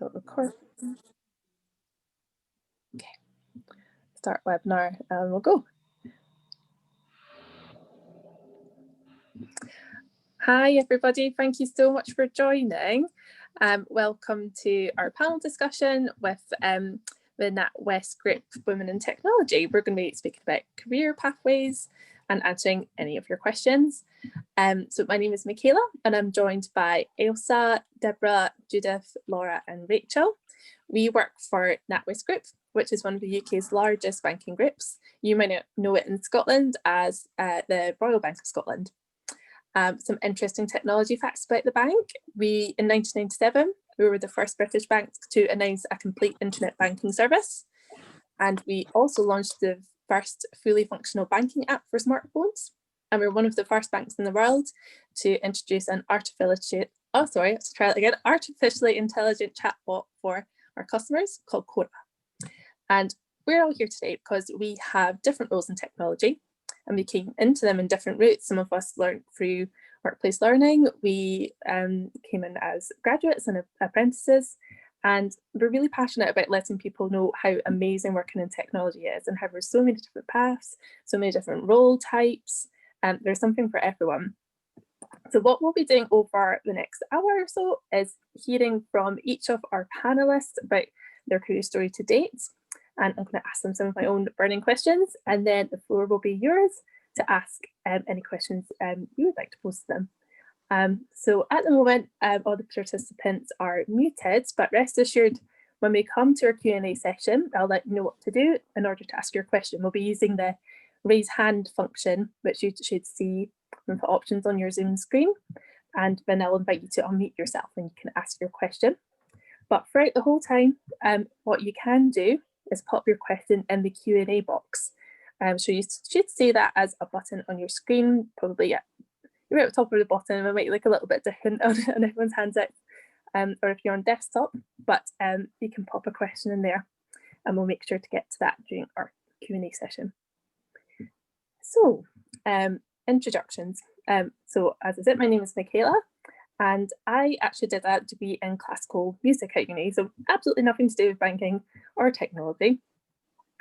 So record. Okay. Start webinar and we'll go. Hi everybody, thank you so much for joining. Welcome to our panel discussion with the NatWest Group Women in Technology. We're going to be speaking about career pathways and answering any of your questions. So my name is Michaela and I'm joined by Ailsa, Deborah, Judith, Laura and Rachel. We work for NatWest Group, which is one of the UK's largest banking groups. You might know it in Scotland as the Royal Bank of Scotland. Some interesting technology facts about the bank. In 1997, we were the first British bank to announce a complete internet banking service. And we also launched the first fully functional banking app for smartphones. And we're one of the first banks in the world to introduce an artificially intelligent chatbot for our customers called Cora. And we're all here today because we have different roles in technology. And we came into them in different routes. Some of us learned through workplace learning. We came in as graduates and apprentices. And we're really passionate about letting people know how amazing working in technology is and how there's so many different paths, so many different role types, and there's something for everyone. So what we'll be doing over the next hour or so is hearing from each of our panelists about their career story to date. And I'm going to ask them some of my own burning questions, and then the floor will be yours to ask any questions you would like to pose to them. So at the moment, all the participants are muted, but rest assured, when we come to our Q&A session, I'll let you know what to do in order to ask your question. We'll be using the raise hand function, which you should see from the options on your Zoom screen, and then I'll invite you to unmute yourself and you can ask your question. But throughout the whole time, what you can do is pop your question in the Q&A box. So you should see that as a button on your screen, probably you're at the top or the bottom. It might look a little bit different on everyone's hands out, or if you're on desktop, but you can pop a question in there and we'll make sure to get to that during our Q&A session. So introductions. So as I said, my name is Michaela. And I actually did a degree in classical music at uni, so absolutely nothing to do with banking or technology.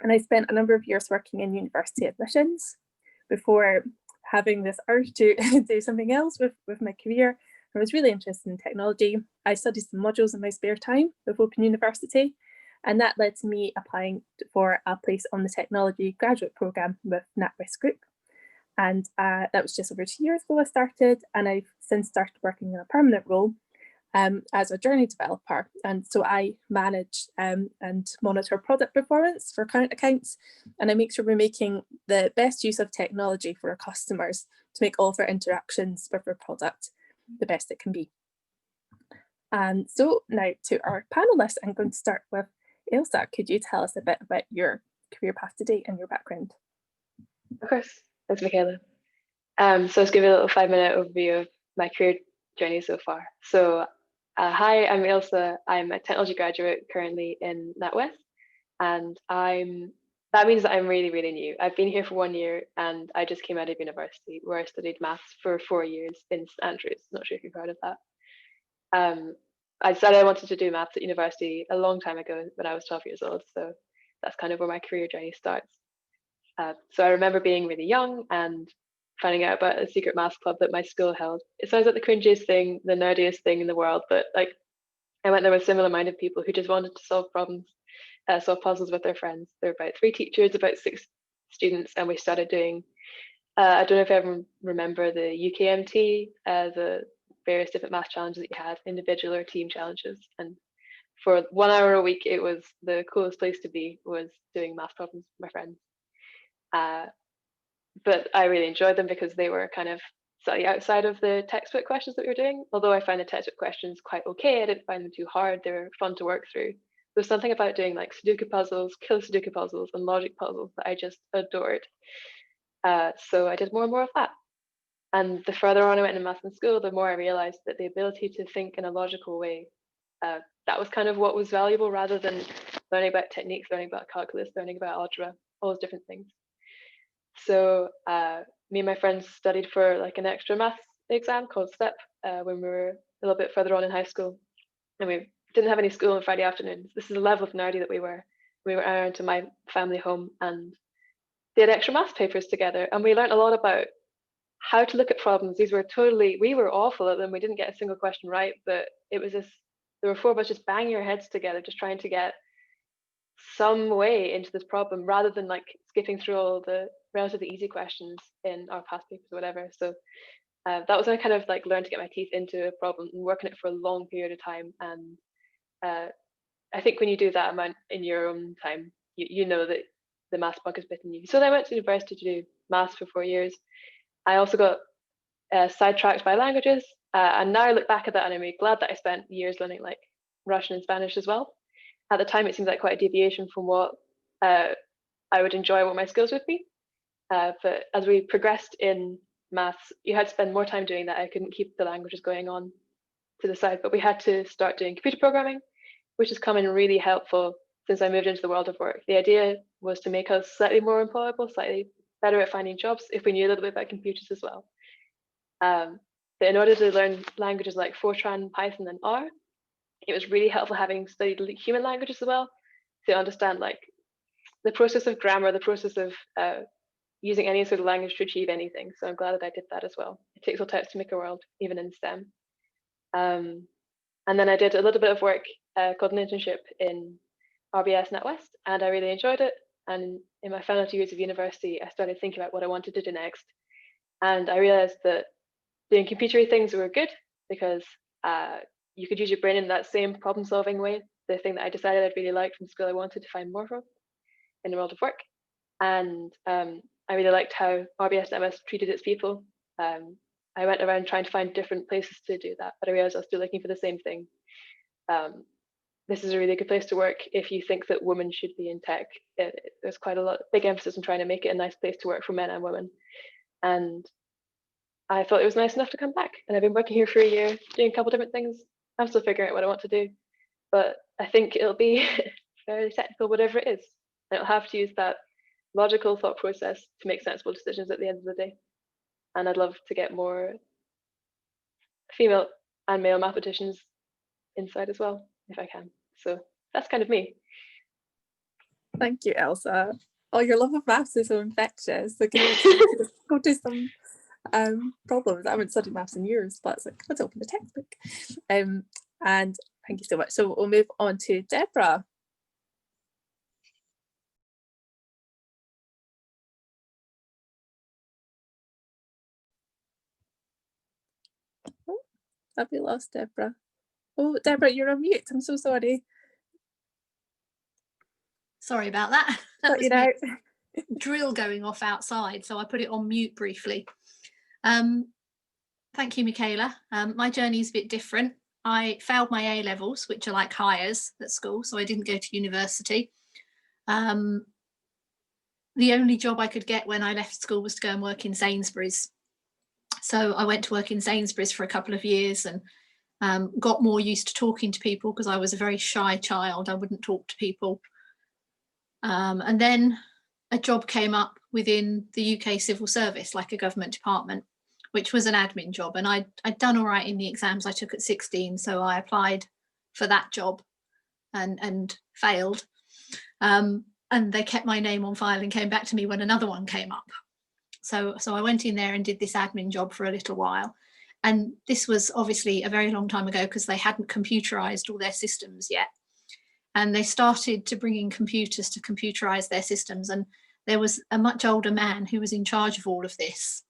And I spent a number of years working in university admissions before having this urge to do something else with my career. I was really interested in technology. I studied some modules in my spare time with Open University, and that led to me applying for a place on the technology graduate programme with NatWest Group. And that was just over 2 years ago I started, and I've since started working in a permanent role as a journey developer. And so I manage and monitor product performance for current accounts, and I make sure we're making the best use of technology for our customers to make all of our interactions with our product the best it can be. And so now to our panelists, I'm going to start with Ailsa. Could you tell us a bit about your career path to date and your background? Of course. Thanks, Michaela. So let's give you a little 5-minute overview of my career journey so far. So hi, I'm Ailsa. I'm a technology graduate currently in NatWest, and that means that I'm really, really new. I've been here for 1 year, and I just came out of university where I studied maths for 4 years in St Andrews. Not sure if you've heard of that. I decided I wanted to do maths at university a long time ago when I was 12 years old, so that's kind of where my career journey starts. So I remember being really young and finding out about a secret maths club that my school held. It sounds like the cringiest thing, the nerdiest thing in the world, but like I went there with similar-minded people who just wanted to solve problems, solve puzzles with their friends. There were about 3 teachers, about 6 students, and we started doing, I don't know if everyone remember the UKMT, the various different math challenges that you had, individual or team challenges. And for 1 hour a week, it was the coolest place to be, was doing math problems with my friends. But I really enjoyed them because they were kind of slightly outside of the textbook questions that we were doing. Although I find the textbook questions quite okay, I didn't find them too hard. They were fun to work through. There's something about doing like Sudoku puzzles, killer Sudoku puzzles, and logic puzzles that I just adored. So I did more and more of that. And the further on I went in maths in school, the more I realized that the ability to think in a logical way, that was kind of what was valuable, rather than learning about techniques, learning about calculus, learning about algebra, all those different things. So me and my friends studied for like an extra maths exam called STEP when we were a little bit further on in high school, and we didn't have any school on Friday afternoons. This is the level of nerdy that we were. We went around to my family home and did extra maths papers together, and we learned a lot about how to look at problems. These were we were awful at them. We didn't get a single question right, but it was this, there were four of us just banging our heads together, just trying to get some way into this problem rather than like skipping through all the relatively easy questions in our past papers or whatever. So that was when I kind of like learned to get my teeth into a problem and work on it for a long period of time. And I think when you do that amount in your own time, you know that the maths bug has bitten you. So then I went to university to do maths for 4 years. I also got sidetracked by languages, and now I look back at that and I'm really glad that I spent years learning like Russian and Spanish as well. At the time, it seemed like quite a deviation from what I would enjoy, what my skills would be. But as we progressed in maths, you had to spend more time doing that. I couldn't keep the languages going on to the side, but we had to start doing computer programming, which has come in really helpful since I moved into the world of work. The idea was to make us slightly more employable, slightly better at finding jobs if we knew a little bit about computers as well. But in order to learn languages like Fortran, Python, and R, it was really helpful having studied human languages as well to understand like the process of grammar, the process of using any sort of language to achieve anything. So I'm glad that I did that as well. It takes all types to make a world, even in STEM. And then I did a little bit of work called an internship in RBS NatWest, and I really enjoyed it. And in my final 2 years of university, I started thinking about what I wanted to do next. And I realized that doing computery things were good because you could use your brain in that same problem solving way, the thing that I decided I'd really liked from school I wanted to find more of in the world of work. And I really liked how RBS NatWest treated its people. I went around trying to find different places to do that, but I realized I was still looking for the same thing. This is a really good place to work if you think that women should be in tech. There's quite a big emphasis on trying to make it a nice place to work for men and women. And I thought it was nice enough to come back. And I've been working here for a year, doing a couple different things. I'm still figuring out what I want to do, but I think it'll be fairly technical, whatever it is. I'll have to use that logical thought process to make sensible decisions at the end of the day. And I'd love to get more female and male mathematicians inside as well, if I can. So that's kind of me. Thank you, Ailsa. Oh, your love of maths is so infectious. Like, go do some problems. I haven't studied maths in years, but it's like, let's open the textbook. And thank you so much. So we'll move on to Deborah. Oh, have we lost Deborah? Oh, Deborah, you're on mute. I'm so sorry. Sorry about that. That was you know. drill going off outside, so I put it on mute briefly. Thank you, Michaela. My journey is a bit different. I failed my A-levels, which are like highers at school, so I didn't go to university. The only job I could get when I left school was to go and work in Sainsbury's. So I went to work in Sainsbury's for a couple of years and got more used to talking to people because I was a very shy child. I wouldn't talk to people. And then a job came up within the UK civil service, like a government department, which was an admin job. And I'd done all right in the exams I took at 16. So I applied for that job and failed. And they kept my name on file and came back to me when another one came up. So I went in there and did this admin job for a little while. And this was obviously a very long time ago because they hadn't computerized all their systems yet. And they started to bring in computers to computerize their systems. And there was a much older man who was in charge of all of this.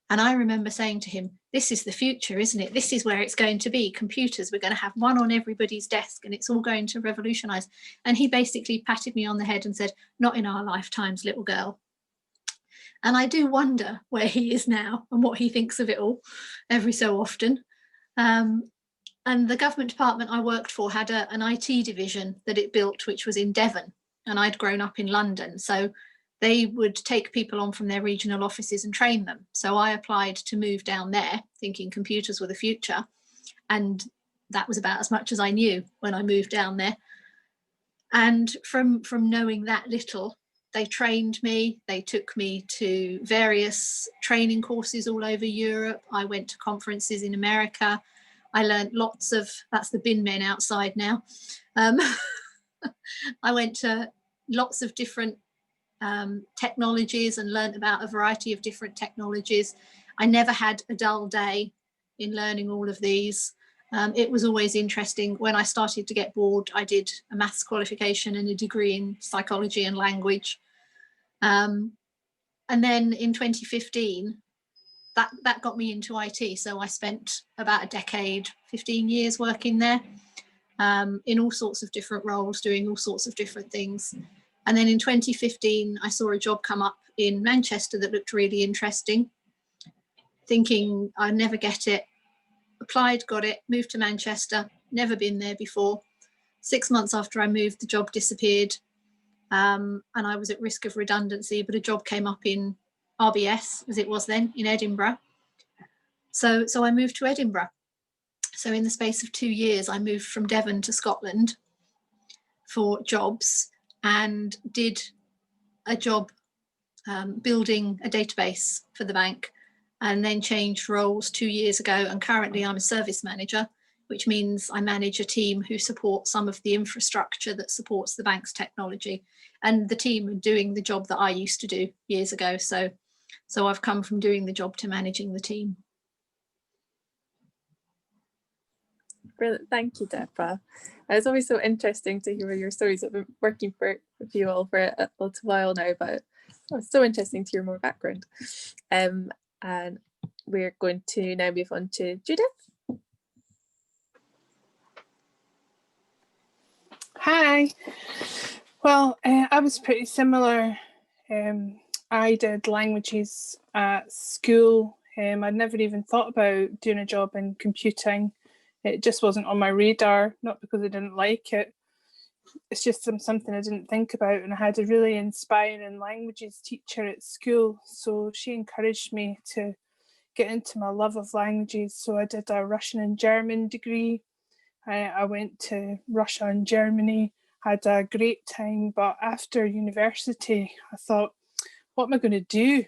And I remember saying to him, this is the future, isn't it? This is where it's going to be. Computers, we're going to have one on everybody's desk and it's all going to revolutionize. And he basically patted me on the head and said, not in our lifetimes, little girl. And I do wonder where he is now and what he thinks of it all every so often. And the government department I worked for had an IT division that it built, which was in Devon. And I'd grown up in London. So they would take people on from their regional offices and train them. So I applied to move down there thinking computers were the future. And that was about as much as I knew when I moved down there. And from knowing that little, they trained me, they took me to various training courses all over Europe. I went to conferences in America. I learned lots of, that's the bin men outside now. I went to lots of different technologies and learned about a variety of different technologies. I never had a dull day in learning all of these. It was always interesting. When I started to get bored, I did a maths qualification and a degree in psychology and language. And then in 2015, that got me into IT. So I spent about a decade, 15 years working there in all sorts of different roles, doing all sorts of different things. And then in 2015, I saw a job come up in Manchester that looked really interesting, thinking I'd never get it. Applied, got it, moved to Manchester, never been there before. 6 months after I moved, the job disappeared, and I was at risk of redundancy, but a job came up in RBS, as it was then, in Edinburgh. So I moved to Edinburgh. So in the space of 2 years, I moved from Devon to Scotland for jobs and did a job building a database for the bank, and then changed roles 2 years ago. And currently I'm a service manager, which means I manage a team who support some of the infrastructure that supports the bank's technology. And the team are doing the job that I used to do years ago. So I've come from doing the job to managing the team. Brilliant. Thank you, Deborah. It's always so interesting to hear your stories. I've been working with you all for a little while now, but it's so interesting to hear more background. And we're going to now move on to Judith. Hi. Well, I was pretty similar. I did languages at school. I'd never even thought about doing a job in computing. It just wasn't on my radar, not because I didn't like it. It's just something I didn't think about. And I had a really inspiring languages teacher at school. So she encouraged me to get into my love of languages. So I did a Russian and German degree. I went to Russia and Germany, had a great time. But after university, I thought, what am I going to do?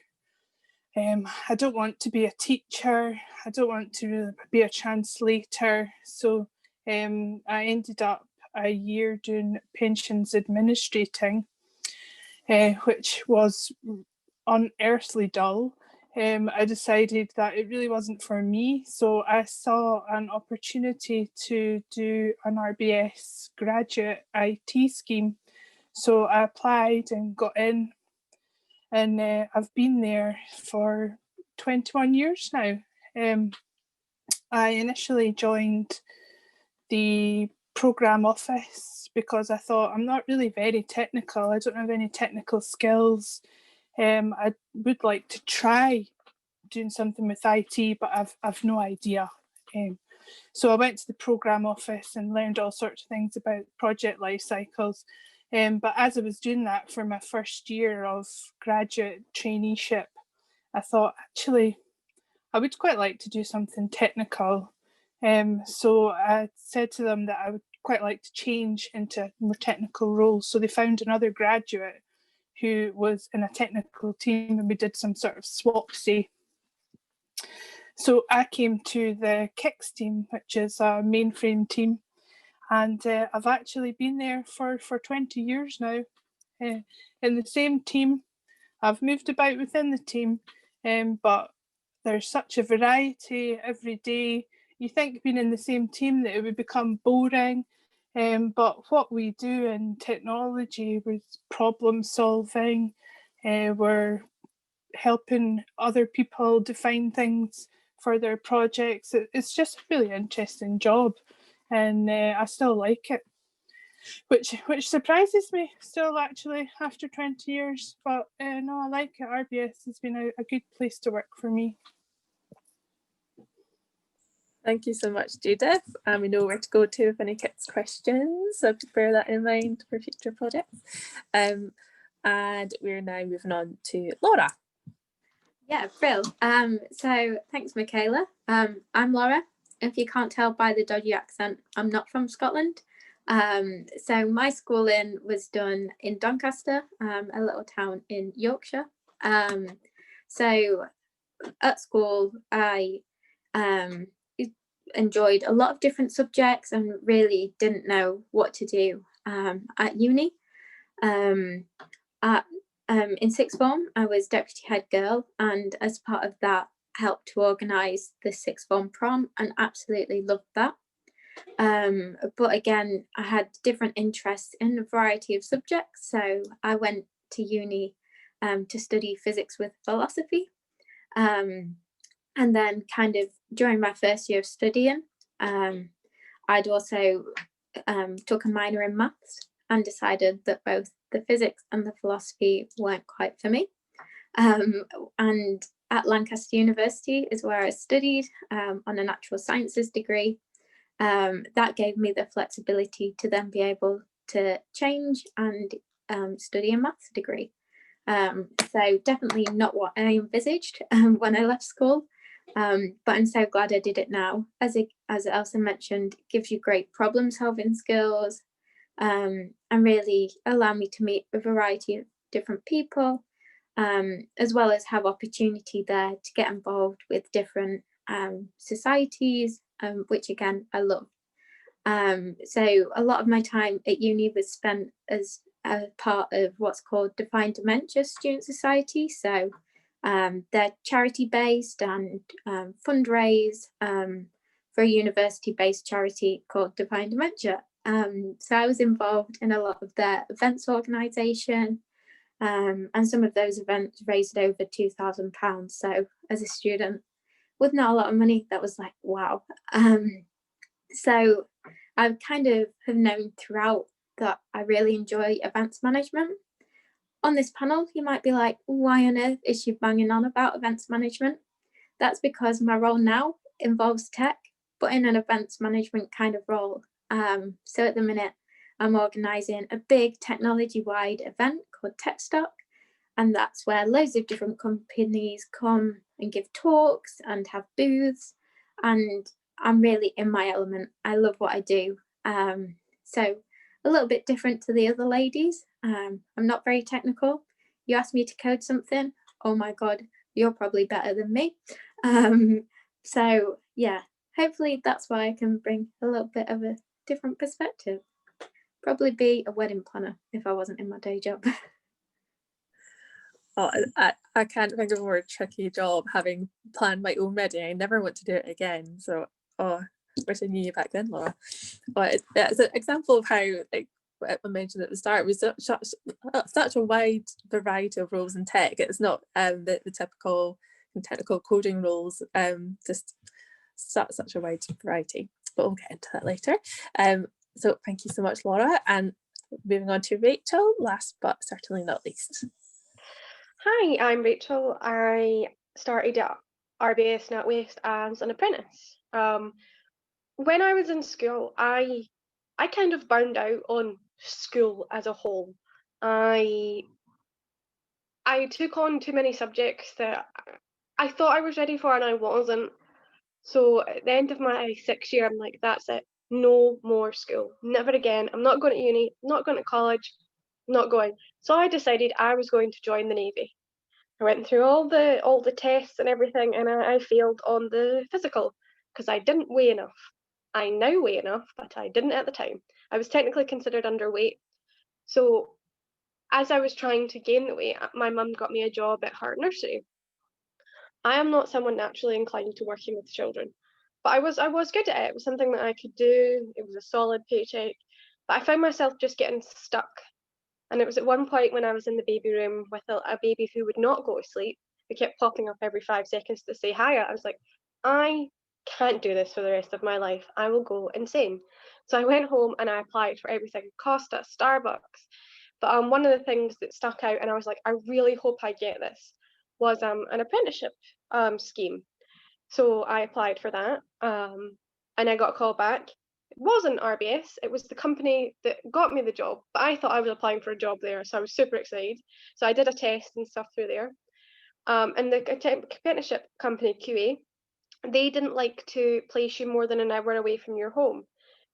I don't want to be a teacher. I don't want to really be a translator. So I ended up a year doing pensions administrating, which was unearthly dull. I decided that it really wasn't for me. So I saw an opportunity to do an RBS graduate IT scheme. So I applied and got in. And I've been there for 21 years now. I initially joined the programme office because I thought I'm not really very technical. I don't have any technical skills. I would like to try doing something with IT, but I've no idea. So I went to the programme office and learned all sorts of things about project life cycles. But as I was doing that for my first year of graduate traineeship, I thought, actually, I would quite like to do something technical. So I said to them that I would quite like to change into more technical roles. So they found another graduate who was in a technical team, and we did some sort of swapsy. So I came to the KICS team, which is a mainframe team. And I've actually been there for 20 years now in the same team. I've moved about within the team, but there's such a variety every day. You think being in the same team that it would become boring, but what we do in technology with problem solving, we're helping other people define things for their projects. It's just a really interesting job. And I still like it, which surprises me still actually after 20 years. But no, I like it. RBS has been a good place to work for me. Thank you so much, Judith. We know where to go to if any kids questions, so bear that in mind for future projects. And we're now moving on to Laura. Yeah, Brill. So thanks, Michaela. I'm Laura. If you can't tell by the dodgy accent, I'm not from Scotland. So my schooling was done in Doncaster, a little town in Yorkshire. So at school, I enjoyed a lot of different subjects and really didn't know what to do at uni. In sixth form, I was deputy head girl, and as part of that, helped to organise the sixth form prom, and absolutely loved that. But again, I had different interests in a variety of subjects, so I went to uni to study physics with philosophy. And then kind of during my first year of studying, I'd also took a minor in maths and decided that both the physics and the philosophy weren't quite for me. And at Lancaster University is where I studied on a natural sciences degree. That gave me the flexibility to then be able to change and study a maths degree. So definitely not what I envisaged when I left school. But I'm so glad I did it now. As Ailsa mentioned, it gives you great problem solving skills and really allow me to meet a variety of different people, as well as have opportunity there to get involved with different societies, which again, I love. So a lot of my time at uni was spent as a part of what's called Defined Dementia Student Society. So they're charity-based and fundraise for a university-based charity called Defined Dementia. So I was involved in a lot of their events organisation, and some of those events raised over £2,000. So as a student with not a lot of money, that was like, wow. So I kind of have known throughout that I really enjoy events management. On this panel, you might be like, why on earth is she banging on about events management? That's because my role now involves tech, but in an events management kind of role. So at the minute, I'm organising a big technology-wide event called TechStock, and that's where loads of different companies come and give talks and have booths, and I'm really in my element. I love what I do. So a little bit different to the other ladies. I'm not very technical. You ask me to code something, oh my God, you're probably better than me. So yeah, hopefully that's why I can bring a little bit of a different perspective. Probably be a wedding planner if I wasn't in my day job. Oh, I can't think of a more tricky job, having planned my own wedding. I never want to do it again. So, I wish I knew you back then, Laura. But it's an example of how, like I mentioned at the start, we such a wide variety of roles in tech. It's not the typical technical coding roles, just such a wide variety. But we'll get into that later. So thank you so much, Laura. And moving on to Rachel, last but certainly not least. Hi, I'm Rachel. I started at RBS NatWest as an apprentice. When I was in school, I kind of burned out on school as a whole. I took on too many subjects that I thought I was ready for and I wasn't. So at the end of my 6th year, I'm like, that's it. No more school. Never again. I'm not going to uni, not going to college, not going. So I decided I was going to join the Navy. I went through all the tests and everything, and I failed on the physical because I didn't weigh enough. I now weigh enough, but I didn't at the time. I was technically considered underweight. So as I was trying to gain the weight, my mum got me a job at her nursery. I am not someone naturally inclined to working with children, but I was good at it. It was something that I could do. It was a solid paycheck, but I found myself just getting stuck. And it was at one point when I was in the baby room with a baby who would not go to sleep, who kept popping up every 5 seconds to say hi. I was like, I can't do this for the rest of my life. I will go insane. So I went home and I applied for everything, Costa, Starbucks. But one of the things that stuck out, and I was like, I really hope I get this, was an apprenticeship scheme. So I applied for that, and I got a call back. It wasn't RBS, it was the company that got me the job, but I thought I was applying for a job there, so I was super excited. So I did a test and stuff through there. And the apprenticeship company, QA, they didn't like to place you more than an hour away from your home.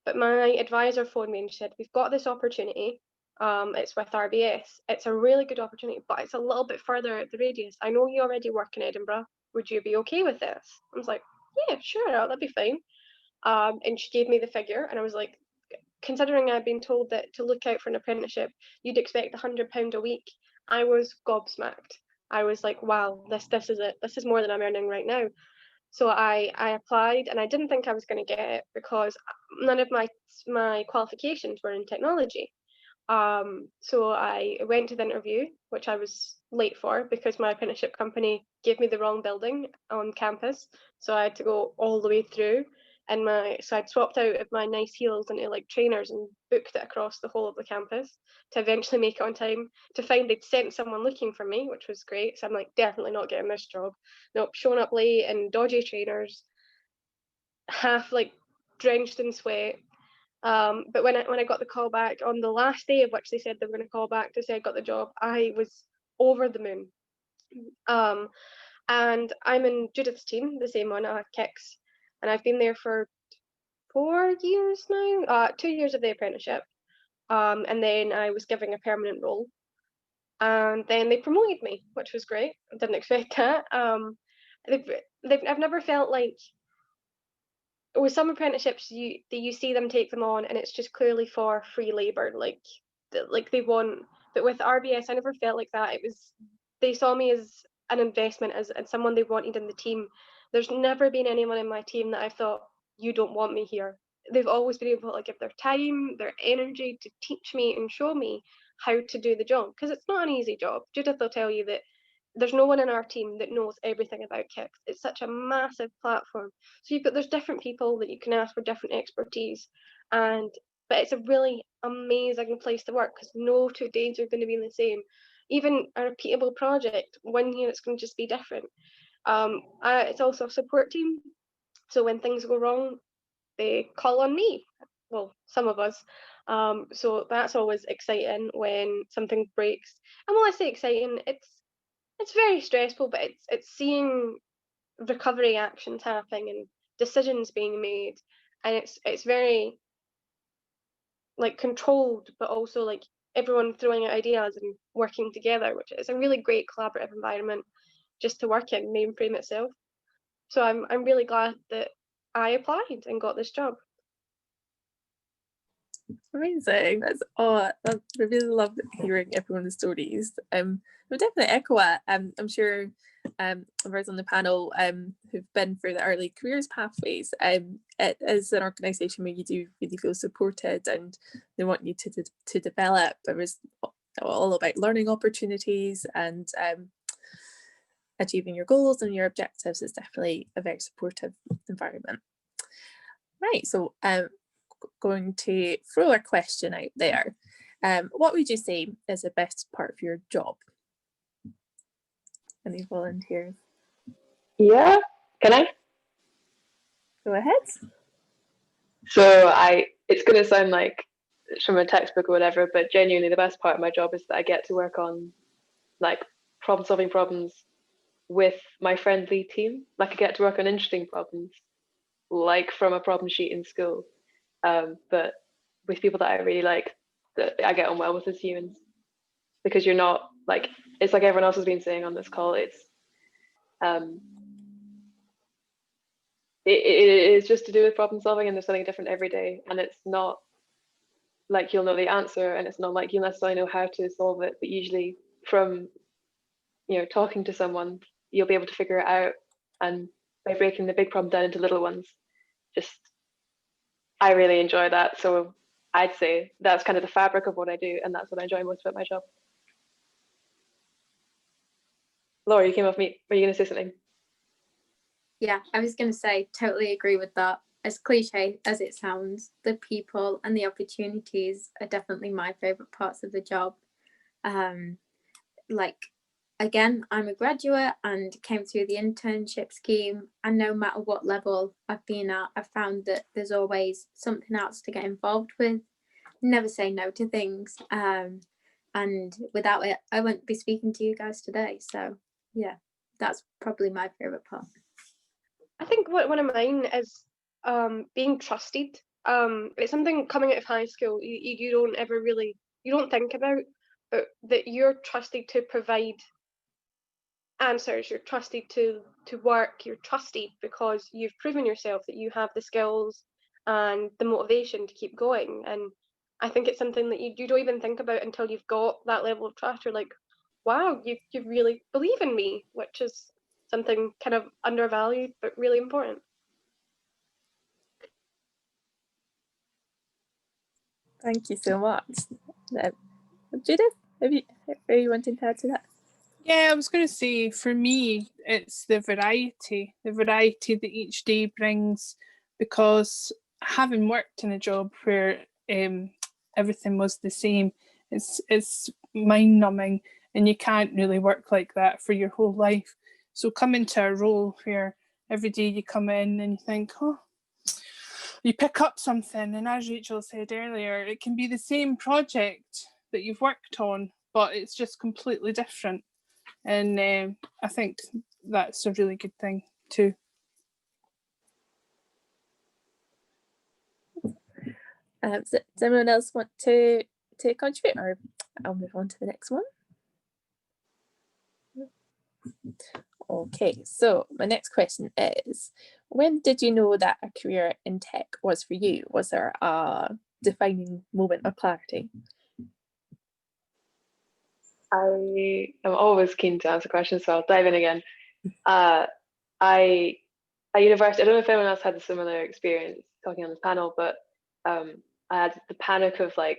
But my advisor phoned me and said, we've got this opportunity. It's with RBS. It's a really good opportunity, but it's a little bit further at the radius. I know you already work in Edinburgh. Would you be okay with this? I was like, yeah, sure, that'd be fine. and she gave me the figure, and I was like, considering I'd been told that to look out for an apprenticeship, you'd expect £100 a week, I was gobsmacked. I was like, wow, this is it. This is more than I'm earning right now. So I applied, and I didn't think I was going to get it because none of my qualifications were in technology. So I went to the interview, which I was late for because my apprenticeship company gave me the wrong building on campus. So I had to go all the way through, and so I'd swapped out of my nice heels into like trainers and booked it across the whole of the campus to eventually make it on time, to find they'd sent someone looking for me, which was great. So I'm like, definitely not getting this job. Nope, showing up late in dodgy trainers, half like drenched in sweat. But when I got the call back on the last day of which they said they were going to call back to say I got the job, I was over the moon. And I'm in Judith's team, the same one, Kicks, and I've been there for 4 years now, 2 years of the apprenticeship. And then I was given a permanent role, and then they promoted me, which was great. I didn't expect that. I've never felt like, with some apprenticeships you see them take them on and it's just clearly for free labor, like they want. But with RBS, I never felt like that. It was, they saw me as an investment, as someone they wanted in the team. There's never been anyone in my team that I thought, you don't want me here. They've always been able to like give their time, their energy to teach me and show me how to do the job, because it's not an easy job. Judith will tell you that there's no one in our team that knows everything about Kicks. It's such a massive platform. So there's different people that you can ask for different expertise, but it's a really amazing place to work because no 2 days are going to be the same. Even a repeatable project, 1 year it's going to just be different. It's also a support team, so when things go wrong, they call on me. Well, some of us. So that's always exciting when something breaks. And when I say exciting, it's very stressful, but it's seeing recovery actions happening and decisions being made, and it's very like controlled, but also like everyone throwing out ideas and working together, which is a really great collaborative environment just to work in, mainframe itself. So I'm really glad that I applied and got this job. Amazing. I really love hearing everyone's stories. We'll definitely echo it. I'm sure others on the panel who've been through the early careers pathways, it is an organisation where you do really feel supported and they want you to develop. It was all about learning opportunities and achieving your goals and your objectives. Is definitely a very supportive environment. Right, so going to throw a question out there. What would you say is the best part of your job? Any volunteers? Yeah, can I? Go ahead. So it's going to sound like it's from a textbook or whatever, but genuinely the best part of my job is that I get to work on like solving problems with my friendly team. Like I get to work on interesting problems, like from a problem sheet in school, but with people that I really like, that I get on well with as humans. Because you're not like, it's like everyone else has been saying on this call, it is just to do with problem solving, and there's something different every day, and it's not like you'll know the answer, and it's not like you necessarily know how to solve it, but usually from talking to someone you'll be able to figure it out, and by breaking the big problem down into little ones, I really enjoy that. So I'd say that's kind of the fabric of what I do, and that's what I enjoy most about my job. Laura, you came off mute. Were you going to say something? Yeah, I was going to say, totally agree with that. As cliche as it sounds, the people and the opportunities are definitely my favourite parts of the job. Again, I'm a graduate and came through the internship scheme, and no matter what level I've been at, I've found that there's always something else to get involved with. Never say no to things. And without it, I wouldn't be speaking to you guys today. So yeah, that's probably my favourite part. I think one of mine is being trusted. It's something coming out of high school you don't ever really, you don't think about, but that you're trusted to provide answers, you're trusted to work, you're trusted because you've proven yourself that you have the skills and the motivation to keep going. And I think it's something that you don't even think about until you've got that level of trust. You're like, wow, you really believe in me, which is something kind of undervalued but really important. Thank you so much. Judith, are you wanting to add to that? Yeah, I was going to say, for me, it's the variety that each day brings, because having worked in a job where everything was the same, it's mind-numbing, and you can't really work like that for your whole life. So coming to a role where every day you come in and you think, oh, you pick up something, and as Rachel said earlier, it can be the same project that you've worked on, but it's just completely different. And I think that's a really good thing too. Does anyone else want to contribute, or I'll move on to the next one? Okay, so my next question is, when did you know that a career in tech was for you? Was there a defining moment of clarity? I am always keen to answer questions, so I'll dive in again. At university, I don't know if anyone else had a similar experience talking on this panel, but I had the panic of like,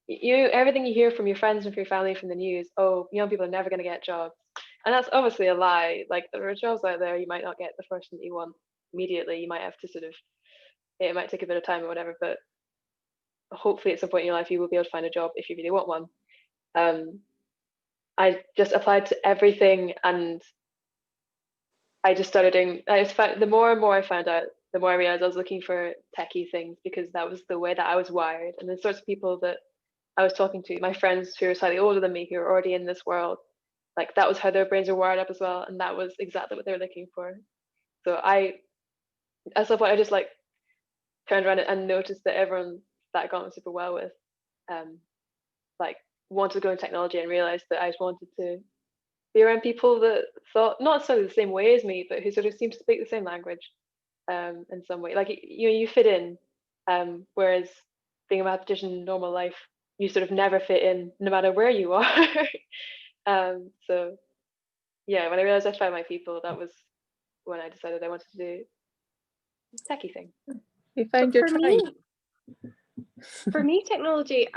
everything you hear from your friends and from your family from the news, oh, young people are never going to get jobs. And that's obviously a lie. Like, there are jobs out there, you might not get the first one that you want immediately. You might have to it might take a bit of time or whatever, but hopefully at some point in your life, you will be able to find a job if you really want one. I just applied to everything, and I just started doing, the more and more I found out, the more I realized I was looking for techie things, because that was the way that I was wired. And the sorts of people that I was talking to, my friends who are slightly older than me, who are already in this world, like that was how their brains are wired up as well. And that was exactly what they were looking for. So at some point, I just like turned around and noticed that everyone that I got on super well with, like wanted to go in technology, and realized that I just wanted to be around people that thought not necessarily the same way as me, but who sort of seemed to speak the same language in some way. Like you fit in, whereas being a mathematician in normal life, you sort of never fit in, no matter where you are. So yeah, when I realized I found my people, that was when I decided I wanted to do a techie thing. You found your tribe. For me, technology,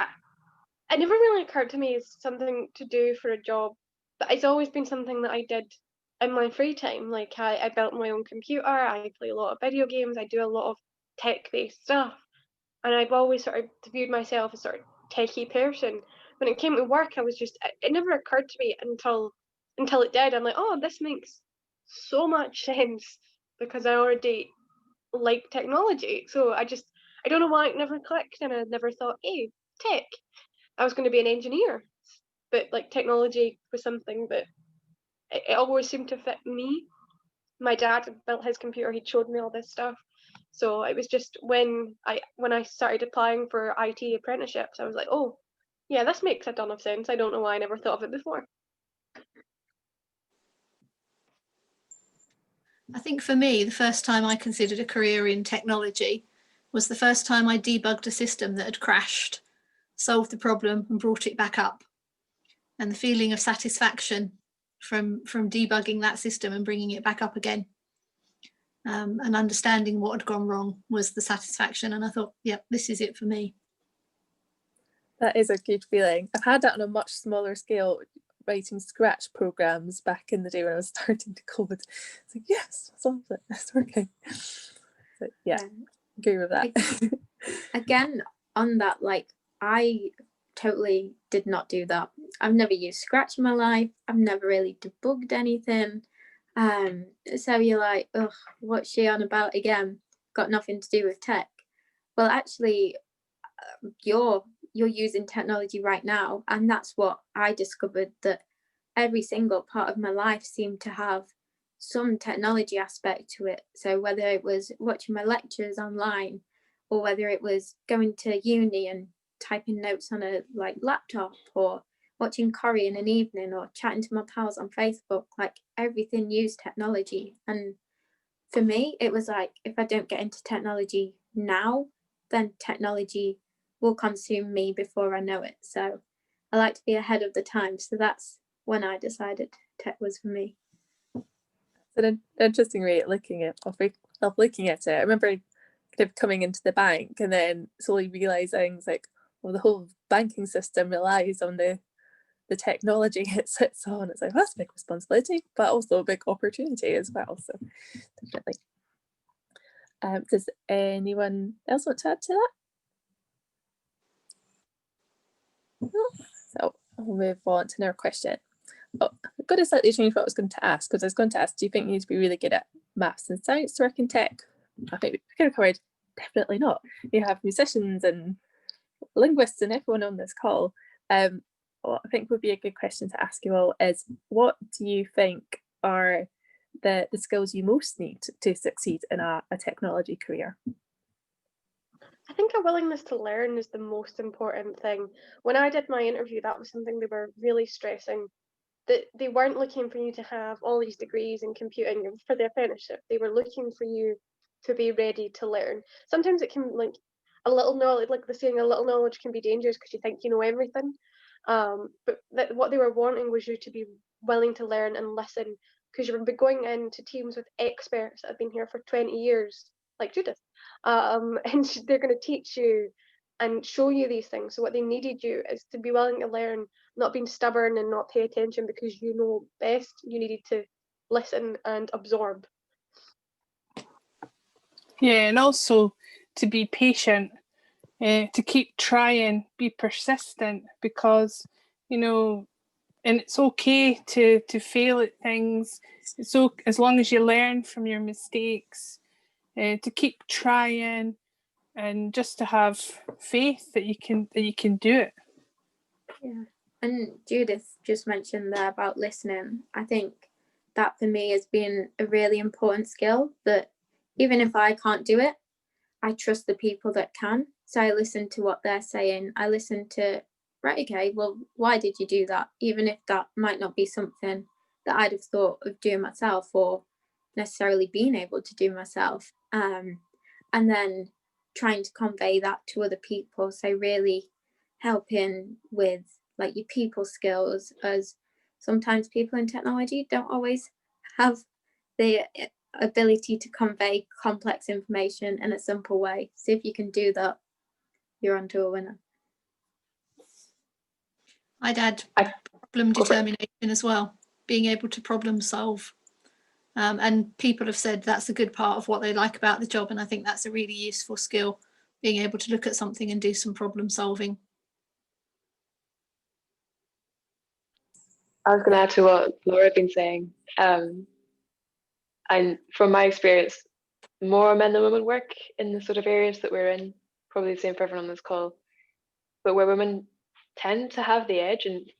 it never really occurred to me as something to do for a job, but it's always been something that I did in my free time. Like I built my own computer, I play a lot of video games, I do a lot of tech-based stuff, and I've always sort of viewed myself as sort of techie person. When it came to work, I was just, it never occurred to me until it did. I'm like, oh, this makes so much sense, because I already like technology. So I don't know why it never clicked, and I never thought, hey, tech, I was going to be an engineer. But like technology was something that it always seemed to fit me. My dad had built his computer, he'd showed me all this stuff. So it was just when I started applying for IT apprenticeships, I was like, oh, yeah, this makes a ton of sense. I don't know why I never thought of it before. I think for me, the first time I considered a career in technology was the first time I debugged a system that had crashed, solved the problem and brought it back up. And the feeling of satisfaction from debugging that system and bringing it back up again, and understanding what had gone wrong, was the satisfaction. And I thought, yep, this is it for me. That is a good feeling. I've had that on a much smaller scale, writing Scratch programs back in the day when I was starting to code. It's like, yes, I solved it, it's working. So yeah, agree with that. Again, on that, like, I totally did not do that. I've never used Scratch in my life. I've never really debugged anything. So you're like, ugh, what's she on about again? Got nothing to do with tech. Well, actually, you're using technology right now, and that's what I discovered, that every single part of my life seemed to have some technology aspect to it. So whether it was watching my lectures online, or whether it was going to uni and typing notes on a laptop, or watching Corrie in an evening, or chatting to my pals on Facebook, like everything used technology. And for me, it was like, if I don't get into technology now, then technology will consume me before I know it. So I like to be ahead of the time. So that's when I decided tech was for me. It's an interesting way of looking at it. I remember kind of coming into the bank and then slowly realizing it's like, well, the whole banking system relies on the technology it sits on. It's like, well, that's a big responsibility, but also a big opportunity as well. So definitely. Does anyone else want to add to that? No? So we'll move on to another question. Oh, I've got to slightly change what I was going to ask, because I was going to ask, do you think you need to be really good at maths and science to work in tech? I think we kind of covered, definitely not. You have musicians and linguists and everyone on this call. What I think would be a good question to ask you all is, what do you think are the skills you most need to succeed in a technology career? I think a willingness to learn is the most important thing. When I did my interview, that was something they were really stressing, that they weren't looking for you to have all these degrees in computing for the apprenticeship. They were looking for you to be ready to learn. Sometimes it can, like, a little knowledge, like the saying, a little knowledge can be dangerous because you think you know everything. But what they were wanting was you to be willing to learn and listen, because you would be going into teams with experts that have been here for 20 years, like Judith, and they're going to teach you and show you these things. So what they needed you is to be willing to learn, not being stubborn and not pay attention because you know best. You needed to listen and absorb. Yeah, and also to be patient, to keep trying, be persistent, because, you know, and it's okay to fail at things. So as long as you learn from your mistakes, to keep trying, and just to have faith that you can do it. Yeah, and Judith just mentioned there about listening. I think that for me has been a really important skill, that even if I can't do it, I trust the people that can. So I listen to what they're saying. I listen to, right, okay, well, why did you do that? Even if that might not be something that I'd have thought of doing myself or necessarily being able to do myself. And then trying to convey that to other people. So really helping with like your people skills, as sometimes people in technology don't always have the ability to convey complex information in a simple way. So if you can do that, you're onto a winner. I'd add problem determination as well, being able to problem solve. And people have said that's a good part of what they like about the job, and I think that's a really useful skill, being able to look at something and do some problem solving. I was going to add to what Laura had been saying. And from my experience, more men than women work in the sort of areas that we're in, probably the same for everyone on this call, but where women tend to have the edge, and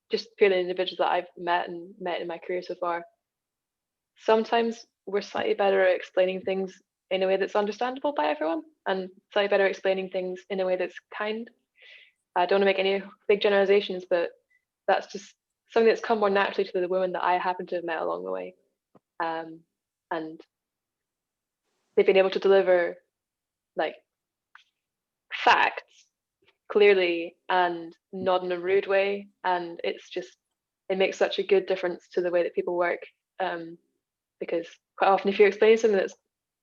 just purely individuals that I've met in my career so far, sometimes we're slightly better at explaining things in a way that's understandable by everyone, and slightly better at explaining things in a way that's kind. I don't want to make any big generalizations, but that's just something that's come more naturally to the women that I happen to have met along the way. And they've been able to deliver like facts clearly and not in a rude way, and it makes such a good difference to the way that people work, because quite often if you're explaining something that's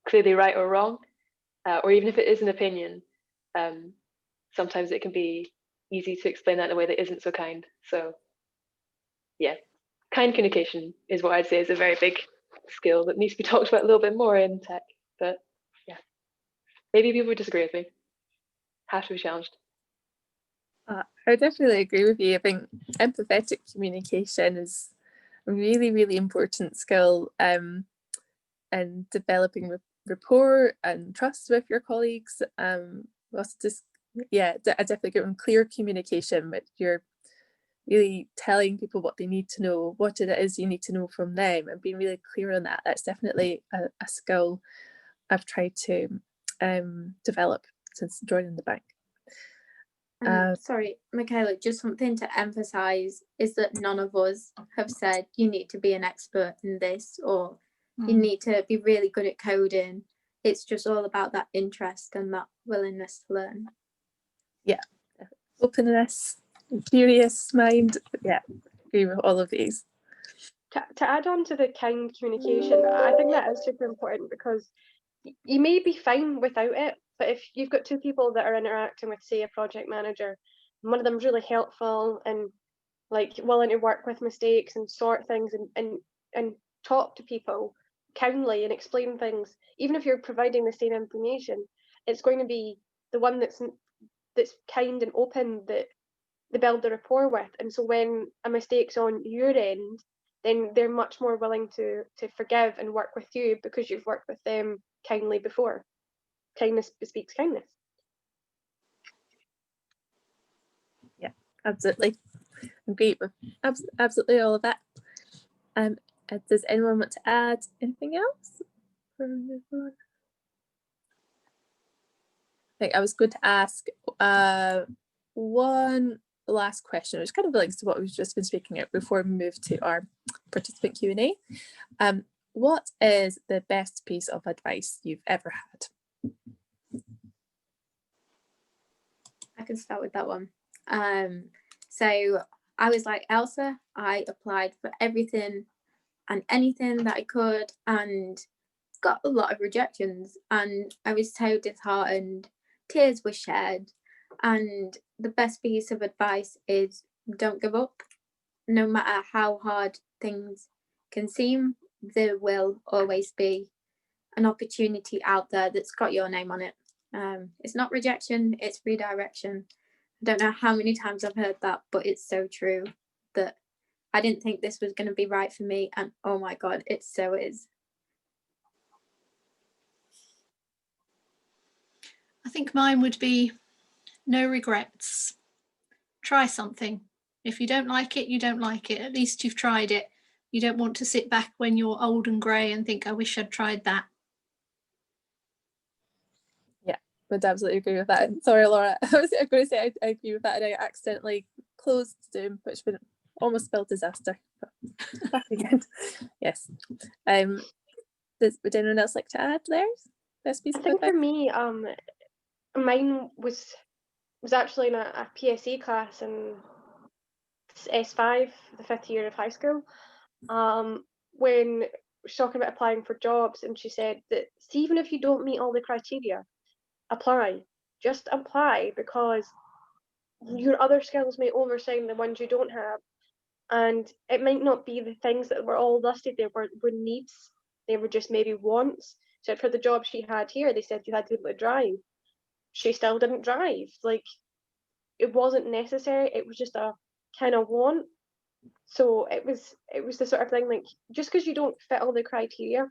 clearly right or wrong, or even if it is an opinion, sometimes it can be easy to explain that in a way that isn't so kind. So yeah, kind communication is what I'd say is a very big skill that needs to be talked about a little bit more in tech. But yeah, maybe people would disagree with me. Have to be challenged. I definitely agree with you. I think empathetic communication is a really, really important skill in developing rapport and trust with your colleagues. Also just, yeah, I definitely get on clear communication, but you're really telling people what they need to know, what it is you need to know from them, and being really clear on that. That's definitely a skill I've tried to develop since joining the bank. Sorry, Michaela, just something to emphasize is that none of us have said you need to be an expert in this, or you need to be really good at coding. it's just all about that interest and that willingness to learn. Yeah, openness, curious mind. Yeah, agree with all of these. To add on to the kind communication, I think that is super important, because you may be fine without it, but if you've got two people that are interacting with, say, a project manager, and one of them's really helpful and like willing to work with mistakes and sort things and talk to people kindly and explain things, even if you're providing the same information, it's going to be the one that's kind and open that they build the rapport with. And so when a mistake's on your end, then they're much more willing to forgive and work with you because you've worked with them kindly before. Kindness bespeaks kindness. Yeah, absolutely. Agree with absolutely all of that. Does anyone want to add anything else? I think I was going to ask one last question, which kind of links to what we've just been speaking about before we move to our participant Q&A. What is the best piece of advice you've ever had? I can start with that one. So I was like Ailsa, I applied for everything and anything that I could and got a lot of rejections, and I was so disheartened. Tears were shed, and the best piece of advice is don't give up. No matter how hard things can seem, there will always be an opportunity out there that's got your name on it. It's not rejection, it's redirection. I don't know how many times I've heard that, but it's so true that I didn't think this was going to be right for me, and oh my God, it so is. I think mine would be no regrets. Try something. If you don't like it, you don't like it. At least you've tried it. You don't want to sit back when you're old and grey and think, I wish I'd tried that. Yeah, would absolutely agree with that. Sorry, Laura, I was going to say I agree with that, and I accidentally closed Zoom, which would almost spell disaster. But back again. Yes. Would anyone else like to add theirs? Best piece I of think advice? for me, mine was actually in a PSE class in S5, the 5th year of high school, when she was talking about applying for jobs, and she said that, see, even if you don't meet all the criteria, apply. Just apply, because your other skills may overshine the ones you don't have, and it might not be the things that were all listed there were needs, they were just maybe wants. So for the job she had here, they said you had to be able to drive. She still didn't drive. Like, it wasn't necessary, it was just a kind of want. So it was the sort of thing, like, just because you don't fit all the criteria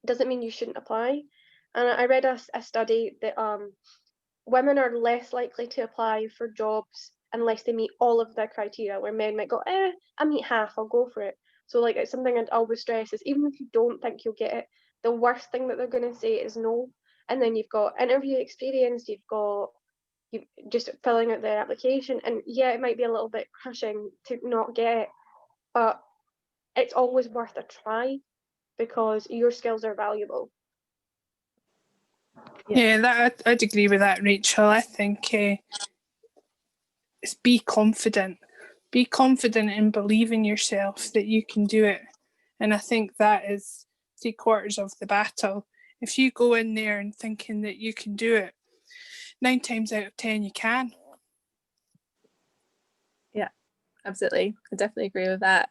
doesn't mean you shouldn't apply. And I read a study that women are less likely to apply for jobs unless they meet all of the criteria, where men might go, I meet half, I'll go for it. So like, it's something I'd always stress is, even if you don't think you'll get it, the worst thing that they're going to say is no. And then you've got interview experience, you just filling out their application, and yeah, it might be a little bit crushing to not get it, but it's always worth a try, because your skills are valuable. Yeah, I'd agree with that, Rachel. I think it's be confident. Be confident and believe in yourself that you can do it. And I think that is 3/4 of the battle. If you go in there and thinking that you can do it, 9 times out of 10 you can. Yeah, absolutely. I definitely agree with that.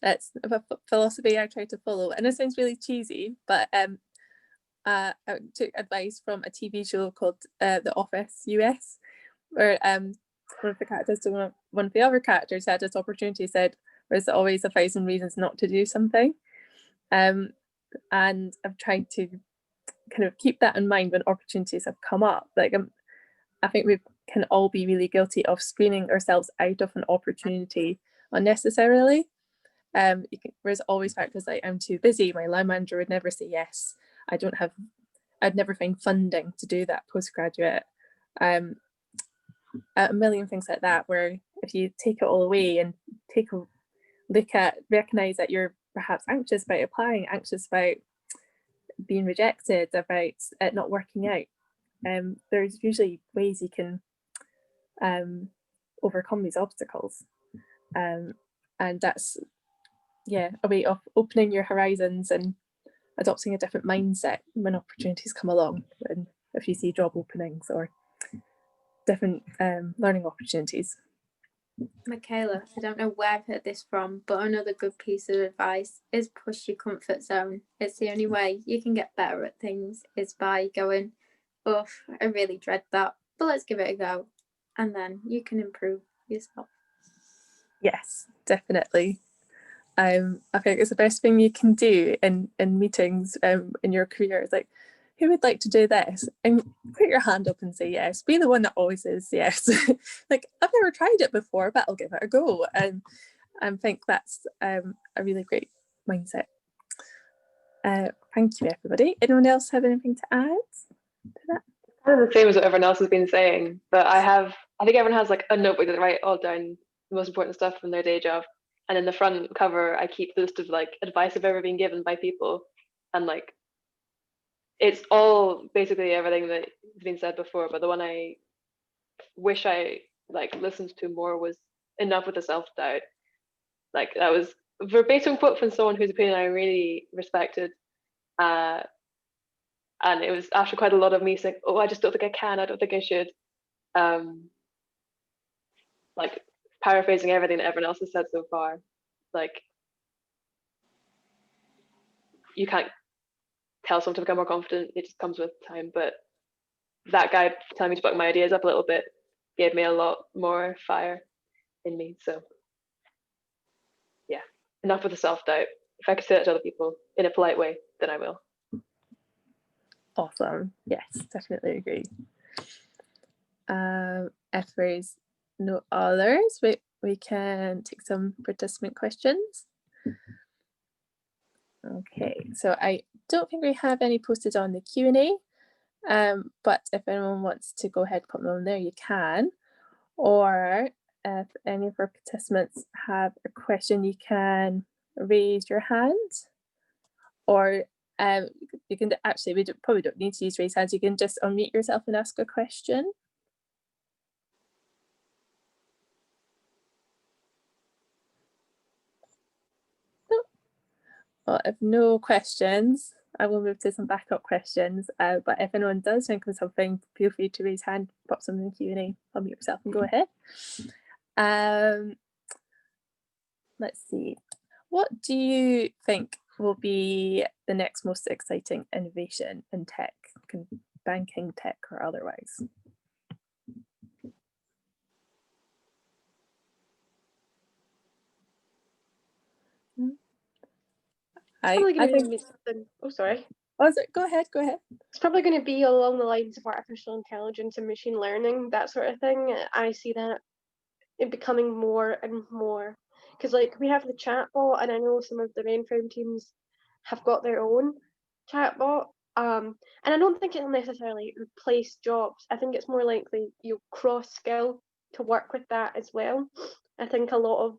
That's a philosophy I try to follow, and it sounds really cheesy, but I took advice from a TV show called The Office US, where one of the characters to one of the other characters had this opportunity, said there's always 1,000 reasons not to do something, and I've tried to kind of keep that in mind when opportunities have come up. Like, I think we can all be really guilty of screening ourselves out of an opportunity unnecessarily. There's always factors like, I'm too busy, my line manager would never say yes, I'd never find funding to do that postgraduate, a million things like that, where if you take it all away and take a look at, recognize that you're perhaps anxious about applying, anxious about being rejected, about it not working out. There's usually ways you can overcome these obstacles, and that's a way of opening your horizons and adopting a different mindset when opportunities come along, and if you see job openings or different learning opportunities. Michaela, I don't know where I've heard this from, but another good piece of advice is push your comfort zone. It's the only way you can get better at things, is by going, oh, I really dread that, but let's give it a go. And then you can improve yourself. Yes, definitely. I think it's the best thing you can do in meetings in your career. Is like, who would like to do this? And put your hand up and say yes. Be the one that always says yes. Like, I've never tried it before, but I'll give it a go. And I think that's a really great mindset. Thank you, everybody. Anyone else have anything to add to that? Kind of the same as what everyone else has been saying, but I think everyone has like a notebook that they write all down the most important stuff from their day job. And in the front cover, I keep the list of like advice I've ever been given by people. And like, it's all basically everything that has been said before, but the one I wish I like listened to more was enough with the self-doubt. Like, that was a verbatim quote from someone whose opinion I really respected. And it was after quite a lot of me saying, oh, I just don't think I can, I don't think I should. Like, paraphrasing everything that everyone else has said so far. Like, you can't tell someone to become more confident, it just comes with time. But that guy telling me to put my ideas up a little bit gave me a lot more fire in me. So yeah, enough with the self-doubt. If I could say that to other people in a polite way, then I will. Awesome. Yes, definitely agree. If there's no others, we can take some participant questions. Okay, so I don't think we have any posted on the Q&A, but if anyone wants to go ahead and put them on there, you can. Or if any of our participants have a question, you can raise your hand. Or you can actually, probably don't need to use raise hands, you can just unmute yourself and ask a question. Well, if no questions, I will move to some backup questions. But if anyone does think of something, feel free to raise hand, pop something in the Q&A, unmute yourself and go ahead. Let's see. What do you think will be the next most exciting innovation in tech, banking, tech, or otherwise? Probably going to be something. Oh, sorry. Oh, go ahead. It's probably going to be along the lines of artificial intelligence and machine learning, that sort of thing. I see that it becoming more and more, because like we have the chatbot, and I know some of the mainframe teams have got their own chatbot. And I don't think it'll necessarily replace jobs. I think it's more likely you'll cross skill to work with that as well. I think a lot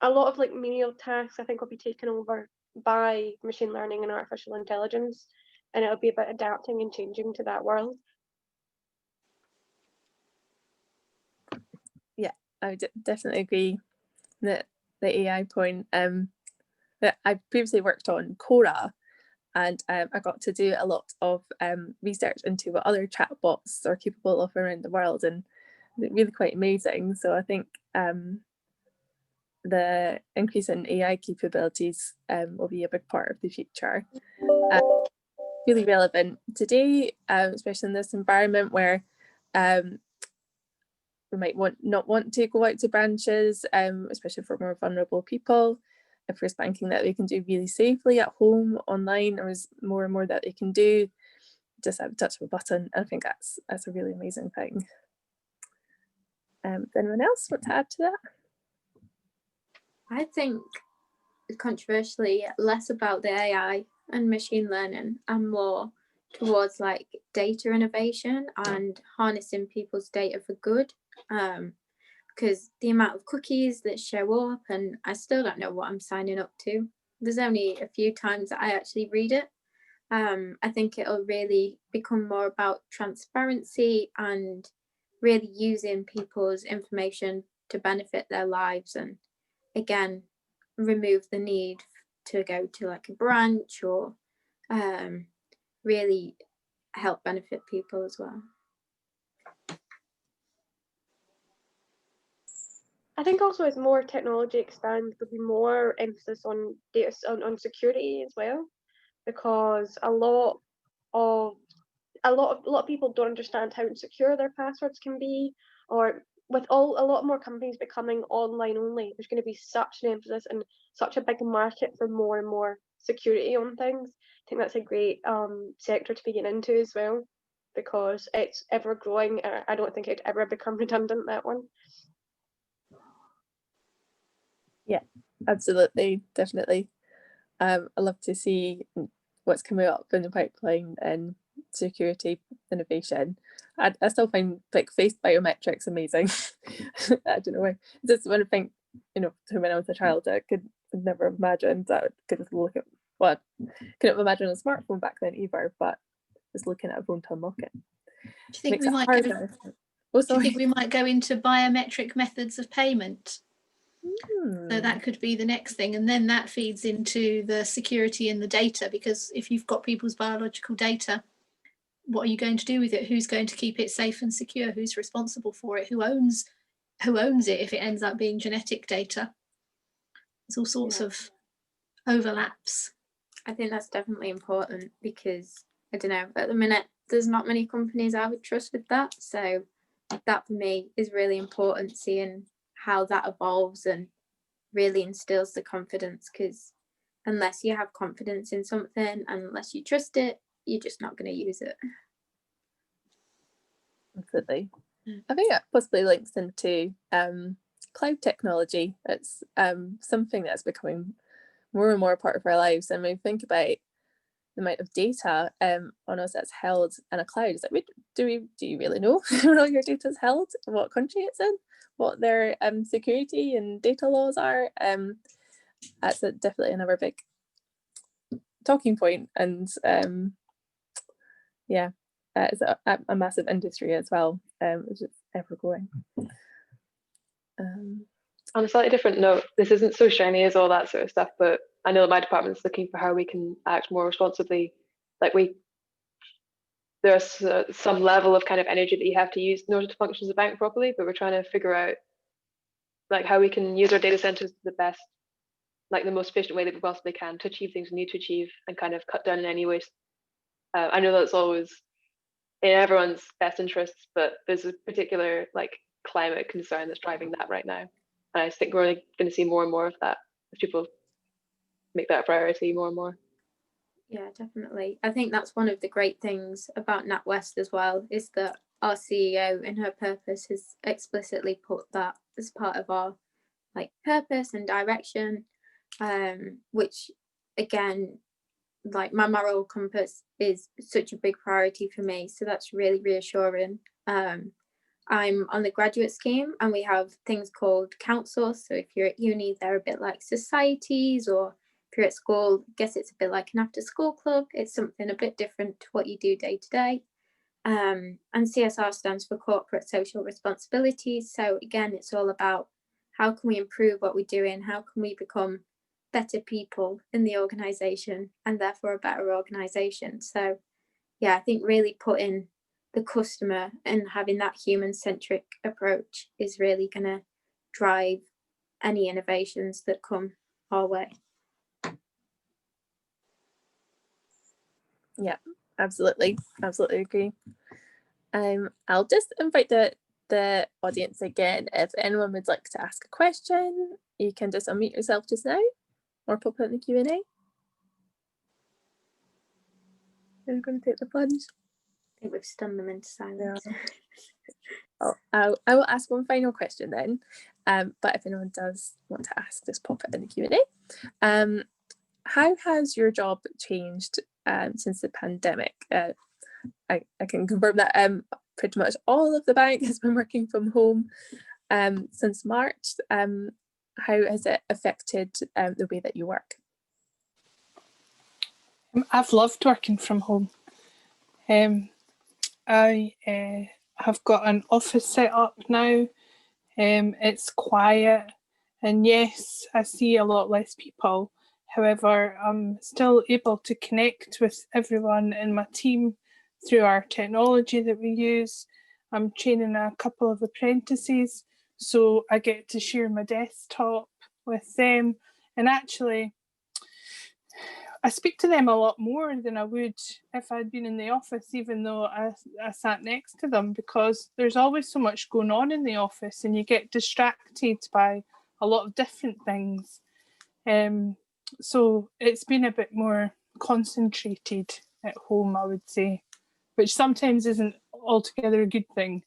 of like menial tasks I think will be taken over by machine learning and artificial intelligence, and it'll be about adapting and changing to that world. Yeah, I would definitely agree that the AI point. That I previously worked on Cora, and I got to do a lot of research into what other chatbots are capable of around the world, and really quite amazing. So I think the increase in AI capabilities will be a big part of the future. Really relevant today, especially in this environment where we might not want to go out to branches, especially for more vulnerable people. If there's banking that they can do really safely at home, online, or is more and more that they can do just at the touch of a button. I think that's a really amazing thing. Does anyone else want to add to that? I think, controversially, less about the AI and machine learning and more towards like data innovation and harnessing people's data for good. Because the amount of cookies that show up, and I still don't know what I'm signing up to. There's only a few times that I actually read it. I think it'll really become more about transparency and really using people's information to benefit their lives, and again remove the need to go to like a branch, or really help benefit people as well. I think also as more technology expands, there'll be more emphasis on data on security as well, because a lot of people don't understand how insecure their passwords can be, or with a lot more companies becoming online only, there's going to be such an emphasis and such a big market for more and more security on things. I think that's a great sector to begin into as well, because it's ever growing. I don't think it'd ever become redundant, that one. Yeah, absolutely, definitely. I love to see what's coming up in the pipeline in security innovation. I still find like face biometrics amazing. I don't know why. Just when I think, when I was a child, I could never have imagined that I could look at couldn't imagine a smartphone back then either, but just looking at a phone to unlock it. Do you think Makes we it might harder. do you think we might go into biometric methods of payment? So that could be the next thing, and then that feeds into the security and the data, because if you've got people's biological data, what are you going to do with it? Who's going to keep it safe and secure? Who's responsible for it? Who owns it if it ends up being genetic data? There's all sorts of overlaps. I think that's definitely important, because I don't know, at the minute there's not many companies I would trust with that, so that for me is really important, seeing how that evolves and really instills the confidence, because unless you have confidence in something, unless you trust it, you're just not going to use it. Absolutely. I think it possibly links into cloud technology. It's something that's becoming more and more a part of our lives, and when we think about the amount of data on us that's held in a cloud, it's like, do you really know where all your data is held, what country it's in, what their security and data laws are? That's definitely another big talking point, and it's a massive industry as well, which is ever growing. On a slightly different note, this isn't so shiny as all that sort of stuff, but I know that my department's looking for how we can act more responsibly. Like there's some level of kind of energy that you have to use in order to function as a bank properly, but we're trying to figure out like how we can use our data centers to the best, like the most efficient way that we possibly can to achieve things we need to achieve, and kind of cut down in any waste. I know that's always in everyone's best interests, but there's a particular like climate concern that's driving that right now. And I think we're only going to see more and more of that as people make that a priority more and more. Yeah, definitely. I think that's one of the great things about NatWest as well, is that our CEO in her purpose has explicitly put that as part of our like purpose and direction, which again, like my moral compass is such a big priority for me. So that's really reassuring. I'm on the graduate scheme, and we have things called councils. So if you're at uni, they're a bit like societies, or if you're at school, I guess it's a bit like an after school club. It's something a bit different to what you do day to day. And CSR stands for corporate social responsibility. So again, it's all about how can we improve what we're doing? How can we become better people in the organization, and therefore a better organization? So yeah, I think really putting the customer and having that human-centric approach is really going to drive any innovations that come our way. Yeah, absolutely agree. I'll just invite the audience again. If anyone would like to ask a question, you can just unmute yourself just now, or pop it in the Q&A. I'm going to take the plunge. I think we've stunned them into silence. Yeah. I will ask one final question then, but if anyone does want to ask, just pop it in the Q&A. How has your job changed since the pandemic? I can confirm that pretty much all of the bank has been working from home since March. How has it affected the way that you work? I've loved working from home. I have got an office set up now. It's quiet, and yes, I see a lot less people. However, I'm still able to connect with everyone in my team through our technology that we use. I'm training a couple of apprentices, so I get to share my desktop with them. And actually, I speak to them a lot more than I would if I'd been in the office, even though I sat next to them, because there's always so much going on in the office and you get distracted by a lot of different things. So it's been a bit more concentrated at home, I would say, which sometimes isn't altogether a good thing.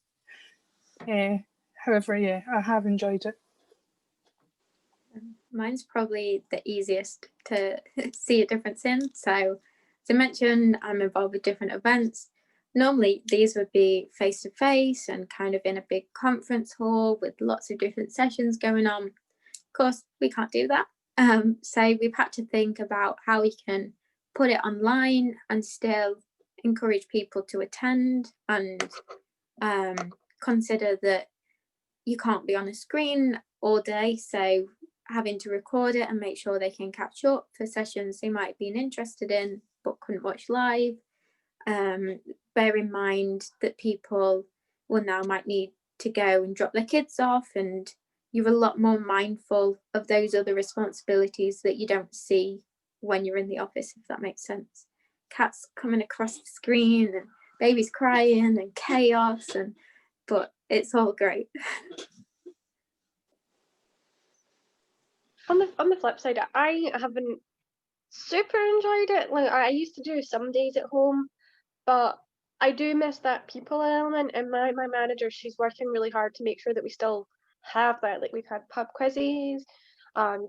However, yeah, I have enjoyed it. Mine's probably the easiest to see a difference in. So, as I mentioned, I'm involved with different events. Normally, these would be face-to-face and kind of in a big conference hall with lots of different sessions going on. Of course, we can't do that. So we've had to think about how we can put it online and still encourage people to attend, and consider that you can't be on a screen all day. So having to record it and make sure they can catch up for sessions they might have been interested in but couldn't watch live. Bear in mind that people will now might need to go and drop their kids off, and you're a lot more mindful of those other responsibilities that you don't see when you're in the office, if that makes sense. Cats coming across the screen and babies crying and chaos, but it's all great. On the flip side, I haven't super enjoyed it. Like, I used to do some days at home, but I do miss that people element. And my manager, she's working really hard to make sure that we still have that. Like, we've had pub quizzes,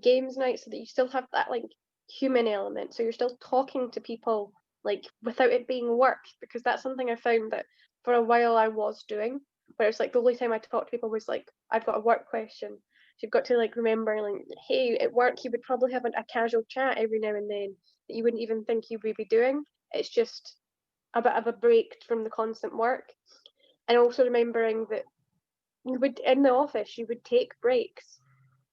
games night, so that you still have that like human element. So you're still talking to people like without it being work, because that's something I found that for a while I was doing, where it's like the only time I talked to people was like, I've got a work question. So you've got to like remember, like, hey, at work you would probably have a casual chat every now and then that you wouldn't even think you would be doing. It's just a bit of a break from the constant work. And also remembering that you would, in the office, you would take breaks,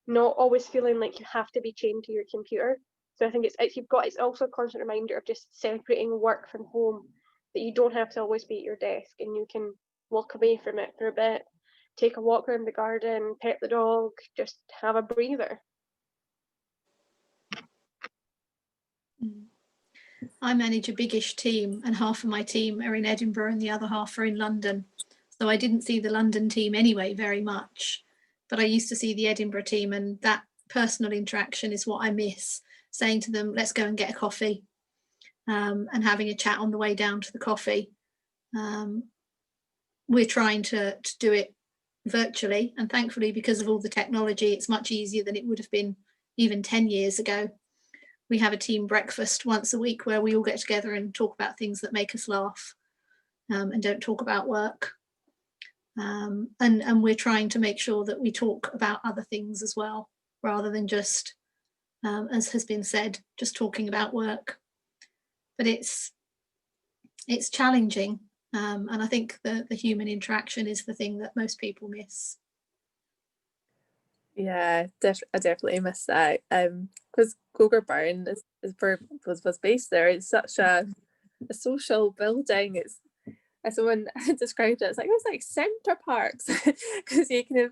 not always feeling like you have to be chained to your computer. So I think it's also a constant reminder of just separating work from home, that you don't have to always be at your desk, and you can walk away from it for a bit, take a walk around the garden, pet the dog, just have a breather. I manage a biggish team, and half of my team are in Edinburgh and the other half are in London. So I didn't see the London team anyway very much, but I used to see the Edinburgh team, and that personal interaction is what I miss. Saying to them, let's go and get a coffee, and having a chat on the way down to the coffee. We're trying to do it virtually, and thankfully, because of all the technology, it's much easier than it would have been even 10 years ago. We have a team breakfast once a week where we all get together and talk about things that make us laugh, and don't talk about work. And we're trying to make sure that we talk about other things as well, rather than just, as has been said, just talking about work. But it's challenging, and I think the human interaction is the thing that most people miss. Yeah, I definitely miss that. Because Coger Barn was based there. It's such a social building. It's, as someone described it, it was like Centre Parks, because you kind of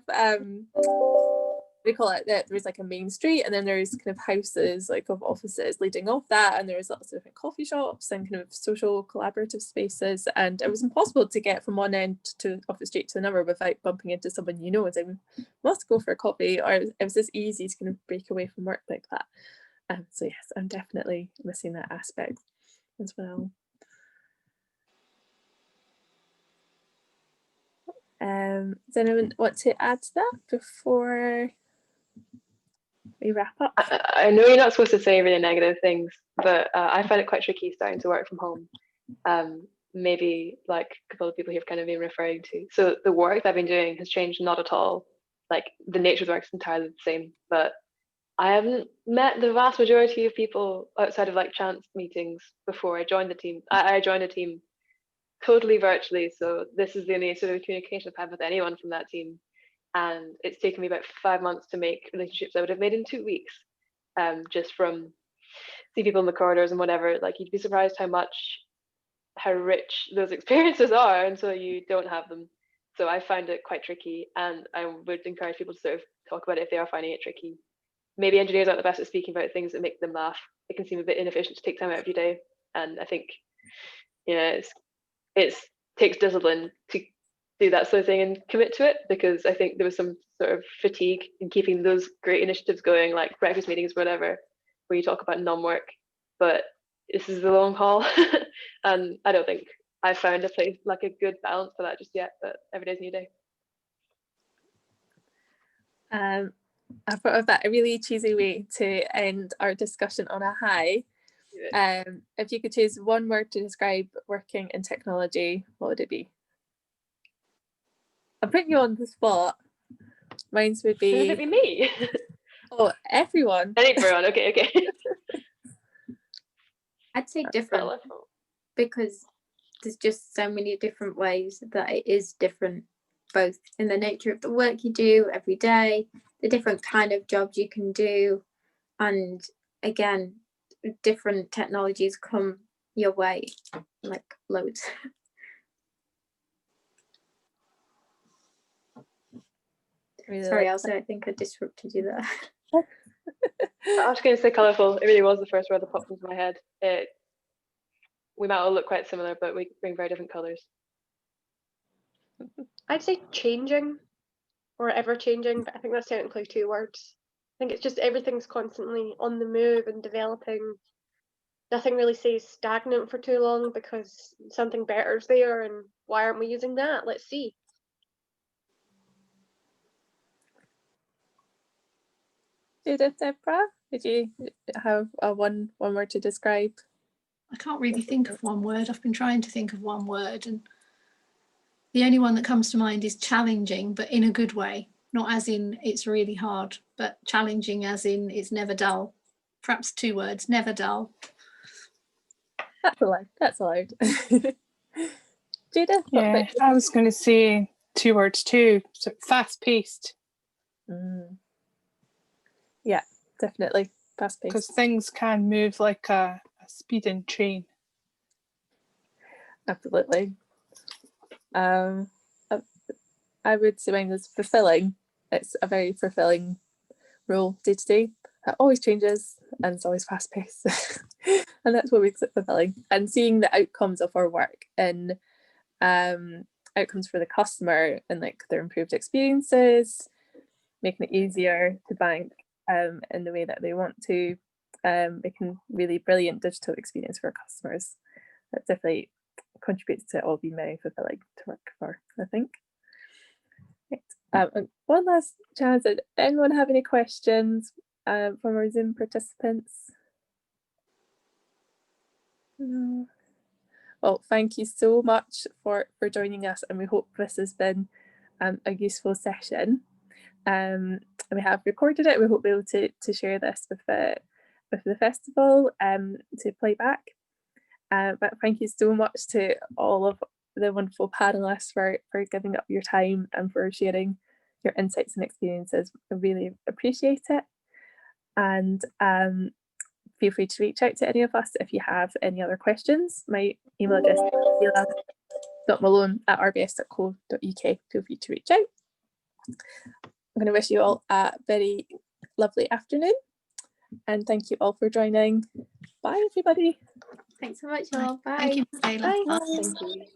we call it that there's like a main street, and then there's kind of houses like of offices leading off that, and there's lots of different coffee shops and kind of social collaborative spaces, and it was impossible to get from one end of the street to another without bumping into someone you know and saying, must go for a coffee, or it was just easy to kind of break away from work like that. So yes, I'm definitely missing that aspect as well. Does anyone want to add to that before we wrap up? I know you're not supposed to say really negative things, but I find it quite tricky starting to work from home. Maybe like a couple of people here have kind of been referring to. So the work that I've been doing has changed not at all. Like the nature of the work is entirely the same, but I haven't met the vast majority of people outside of like chance meetings before I joined the team. I joined a team totally virtually, so this is the only sort of communication I've had with anyone from that team. And it's taken me about 5 months to make relationships I would have made in 2 weeks, just from seeing people in the corridors and whatever. Like, you'd be surprised how rich those experiences are until you don't have them. So I find it quite tricky, and I would encourage people to sort of talk about it if they are finding it tricky. Maybe engineers aren't the best at speaking about things that make them laugh. It can seem a bit inefficient to take time out of your day, and I think, yeah, it takes discipline to do that sort of thing and commit to it, because I think there was some sort of fatigue in keeping those great initiatives going, like breakfast meetings, whatever, where you talk about non-work. But this is the long haul, and I don't think I found a place like a good balance for that just yet. But every day's a new day. I thought of that a really cheesy way to end our discussion on a high. If you could choose one word to describe working in technology, what would it be? I'm putting you on the spot. Mine would be. Would it be me? Oh, everyone. Everyone. Okay. I'd say different, because there's just so many different ways that it is different, both in the nature of the work you do every day, the different kind of jobs you can do, and again, different technologies come your way, like loads. Really. Sorry, Ailsa, I think I disrupted you there. I was going to say colourful. It really was the first word that popped into my head. We might all look quite similar, but we bring very different colours. I'd say changing or ever changing, but I think that's technically 2 words. I think it's just everything's constantly on the move and developing. Nothing really stays stagnant for too long because something better's there, and why aren't we using that? Let's see. Judith, Deborah, did you have a one word to describe? I can't really think of one word. I've been trying to think of one word, and the only one that comes to mind is challenging, but in a good way. Not as in it's really hard, but challenging as in it's never dull. Perhaps 2 words, never dull. That's allowed. Judith? Yeah, I was going to say 2 words too. So fast-paced. Yeah, definitely fast-paced. Because things can move like a speeding train. Absolutely. I would say mine was fulfilling. It's a very fulfilling role day to day. It always changes and it's always fast paced. And that's what makes it fulfilling. And seeing the outcomes of our work and outcomes for the customer and like their improved experiences, making it easier to bank in the way that they want to, making really brilliant digital experience for our customers. That definitely contributes to it all being very fulfilling to work for, I think. Right. And one last chance, did anyone have any questions from our Zoom participants? No. Well, thank you so much for joining us, and we hope this has been a useful session. We have recorded it. We hope we'll be able to share this with the festival to play back. But thank you so much to all of the wonderful panelists for giving up your time and for sharing your insights and experiences. I really appreciate it. And feel free to reach out to any of us if you have any other questions. My email address is michaela.malone@rbs.co.uk. Feel free to reach out. I'm going to wish you all a very lovely afternoon, and thank you all for joining. Bye, everybody. Thanks so much, all. Bye. Thank you, Michaela. Bye. Thank you.